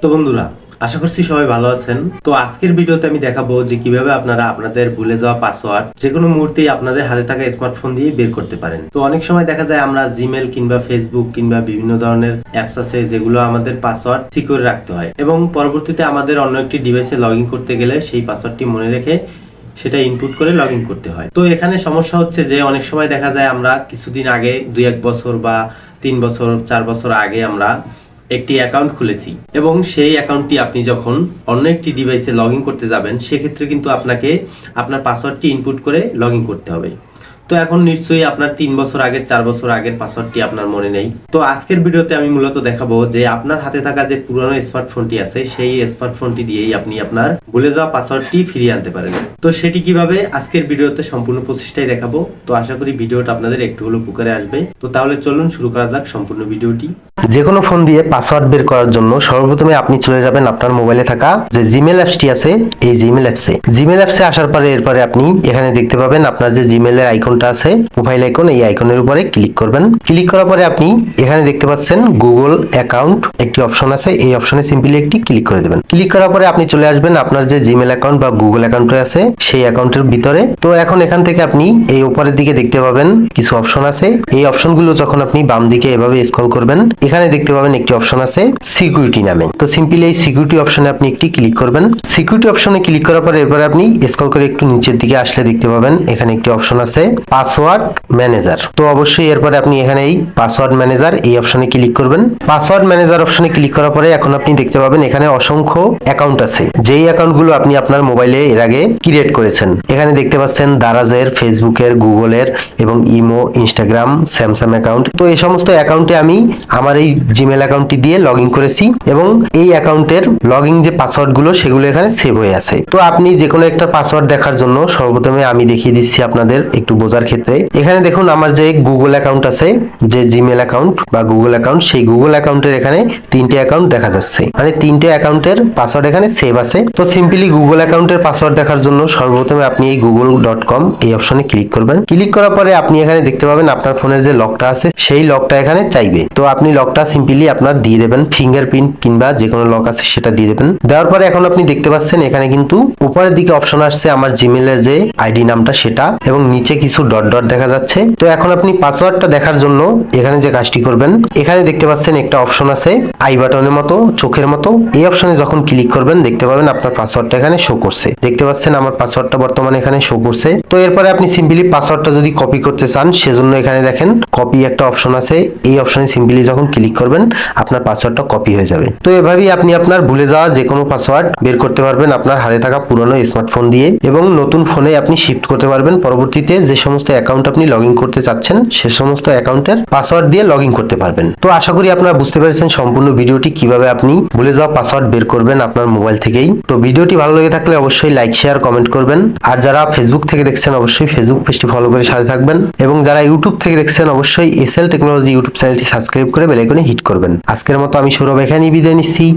তো বন্ধুরা, আশা করছি সবাই ভালো আছেন। তো আজকের ভিডিওতে আমি দেখাবো যে কিভাবে আপনারা আপনাদের ভুলে যাওয়া পাসওয়ার্ড যে কোনো মুহূর্তেই আপনাদের হাতে থাকা স্মার্টফোন দিয়ে বের করতে পারেন। তো অনেক সময় দেখা যায় আমরা জিমেল কিংবা ফেসবুক কিংবা বিভিন্ন ধরনের অ্যাপস আছে যেগুলো আমাদের পাসওয়ার্ড সিকিউর রাখতে হয় এবং পরবর্তীতে আমাদের অন্য একটি ডিভাইসে লগ ইন করতে গেলে সেই পাসওয়ার্ডটি মনে রেখে সেটা ইনপুট করে লগ ইন করতে হয়। তো এখানে সমস্যা হচ্ছে যে অনেক সময় দেখা যায় আমরা কিছুদিন আগে 2-1 বছর বা 3 বছর 4 বছর আগে আমরা একটি অ্যাকাউন্ট খুলেছি এবং সেই অ্যাকাউন্টটি আপনি যখন অন্য একটি ডিভাইসে লগ ইন করতে যাবেন সেক্ষেত্রে কিন্তু আপনাকে আপনার পাসওয়ার্ডটি ইনপুট করে লগ ইন করতে হবে। তো এখন নিশ্চয়ই আপনার 3 বছর আগের 4 বছর আগের পাসওয়ার্ডটি আপনার মনে নেই। তো আজকের ভিডিওতে আমি মূলত দেখাবো যে আপনার হাতে থাকা যে পুরনো স্মার্টফোনটি আছে সেই স্মার্টফোনটি দিয়েই আপনি আপনার ভুলে যাওয়া পাসওয়ার্ডটি ফিরিয়ে আনতে পারেন। তো সেটি কিভাবে আজকের ভিডিওতে সম্পূর্ণ প্রসেসটাই দেখাবো। তো আশা করি ভিডিওটা আপনাদের একটু হলেও উপকারে আসবে। তো তাহলে চলুন শুরু করা যাক সম্পূর্ণ ভিডিওটি। যে কোনো ফোন দিয়ে পাসওয়ার্ড বের করার জন্য সর্বপ্রথমে আপনি চলে যাবেন আপনার মোবাইলে থাকা যে জিমেল অ্যাপসটি আছে এই জিমেল অ্যাপসে আসার পরে এরপরে আপনি এখানে দেখতে পাবেন আপনার যে জিমেলের আইকনটা আছে প্রোফাইল আইকন, এই আইকনের উপরে ক্লিক করবেন। ক্লিক করার পরে আপনি এখানে দেখতে পাচ্ছেন গুগল অ্যাকাউন্ট একটি অপশন আছে, এই অপশনে সিম্পলি একটি ক্লিক করে দেবেন। ক্লিক করার পরে আপনি চলে আসবেন আপনার যে জিমেল অ্যাকাউন্ট বা গুগল অ্যাকাউন্টে আছে সেই অ্যাকাউন্টের ভিতরে। তো এখন এখান থেকে আপনি এই উপরের দিকে দেখতে পাবেন কিছু অপশন আছে, এই অপশনগুলো যখন আপনি বাম দিকে এভাবে স্ক্রল করবেন এখানে দেখতে পাবেন একটি অপশন আছে সিকিউরিটি নামে। তো সিম্পলি এই সিকিউরিটি অপশনে আপনি একটি ক্লিক করবেন। সিকিউরিটি অপশনে ক্লিক করার পরে এরপরে আপনি স্ক্রল করে একটু নিচের দিকে আসলে দেখতে পাবেন এখানে একটি অপশন আছে পাসওয়ার্ড ম্যানেজার। তো অবশ্যই এরপরে আপনি এখানে এই পাসওয়ার্ড ম্যানেজার এই অপশনে ক্লিক করবেন। পাসওয়ার্ড ম্যানেজার অপশনে ক্লিক করার পরে এখন আপনি দেখতে পাবেন এখানে অসংখ্য অ্যাকাউন্ট আছে, যেই অ্যাকাউন্টগুলো আপনি আপনার মোবাইলে এর আগে ক্রিয়েট করেছেন। এখানে দেখতে পাচ্ছেন দারাজের, ফেসবুকের, গুগলের এবং ইমো, ইনস্টাগ্রাম, স্যামসাং অ্যাকাউন্ট। তো এই সমস্ত অ্যাকাউন্টে আমি আমার এই জিমেল অ্যাকাউন্টটি দিয়ে লগ ইন করেছি এবং এই অ্যাকাউন্টের লগ ইন যে পাসওয়ার্ড গুলো সেগুলো এখানে সেভ হয়ে আছে। তো আপনি যে কোনো একটা পাসওয়ার্ড দেখার জন্য সর্বপ্রথমে আমি দেখিয়ে দিচ্ছি আপনাদের একটু বোঝার ক্ষেত্রে। এখানে দেখুন আমার যে গুগল অ্যাকাউন্ট আছে, যে জিমেল অ্যাকাউন্ট বা গুগল অ্যাকাউন্ট, সেই গুগল অ্যাকাউন্টের এখানে 3টে অ্যাকাউন্ট দেখা যাচ্ছে, মানে 3টে অ্যাকাউন্টের পাসওয়ার্ড এখানে সেভ আছে। তো সিম্পলি গুগল অ্যাকাউন্টের পাসওয়ার্ড দেখার জন্য সর্বপ্রথমে আপনি এই google.com এই অপশনে ক্লিক করবেন। ক্লিক করার পরে আপনি এখানে দেখতে পাবেন আপনার ফোনের যে লকটা আছে সেই লকটা এখানে চাইবে। তো আপনি লকটা সিম্পলি আপনার দিয়ে দেবেন, ফিঙ্গারপ্রিন্ট কিংবা যে কোনো লক আছে সেটা দিয়ে দেবেন। দেওয়ার পরে এখন আপনি দেখতে পাচ্ছেন এখানে কিন্তু উপরের দিকে অপশন আসছে আমার জিমেলের যে আইডি নামটা সেটা এবং নিচে কিছু ডট ডট দেখা যাচ্ছে। তো এখন আপনি পাসওয়ার্ডটা দেখার জন্য এখানে যে কাজটি করবেন, এখানে দেখতে পাচ্ছেন একটা অপশন আছে আই বাটনের মতো, চোখের মতো, এই অপশনে যখন ক্লিক করবেন দেখতে পাবেন আপনার পাসওয়ার্ডটা এখানে শো করছে। দেখতে পাচ্ছেন আমার পাসওয়ার্ডটা বর্তমানে এখানে শো করছে। তো এরপরে আপনি সিম্পলি পাসওয়ার্ডটা যদি কপি করতে চান সেজন্য এখানে দেখেন কপি একটা অপশন আছে, এই অপশনে সিম্পলি যখন ক্লিক করবেন আপনার পাসওয়ার্ডটা কপি হয়ে যাবে। তো এভাবেই আপনি আপনার ভুলে যাওয়া যে কোনো পাসওয়ার্ড বের করতে পারবেন আপনার হাতে থাকা পুরনো স্মার্টফোন দিয়ে এবং নতুন ফোনে আপনি শিফট করতে পারবেন। পরবর্তীতে যে সমস্ত অ্যাকাউন্ট আপনি লগ ইন করতে চাচ্ছেন সে সমস্ত অ্যাকাউন্টের পাসওয়ার্ড দিয়ে লগ ইন করতে পারবেন। তো আশা করি আপনারা বুঝতে পেরেছেন সম্পূর্ণ ভিডিওটি কিভাবে আপনি ভুলে যাওয়া পাসওয়ার্ড বের করবেন আপনার মোবাইল থেকেই। তো ভিডিওটি ভালো লেগে থাকলে অবশ্যই লাইক, শেয়ার, কমেন্ট করবেন। আর যারা ফেসবুক থেকে দেখছেন অবশ্যই ফেসবুক পেজটি ফলো করে সাথে থাকবেন এবং যারা ইউটিউব থেকে দেখছেন অবশ্যই এসএল টেকনোলজি ইউটিউব চ্যানেলটি সাবস্ক্রাইব করে বেল আইকনে হিট করবেন। আজকের মতো আমি সৌরভ এখানেই বিদায় নিচ্ছি।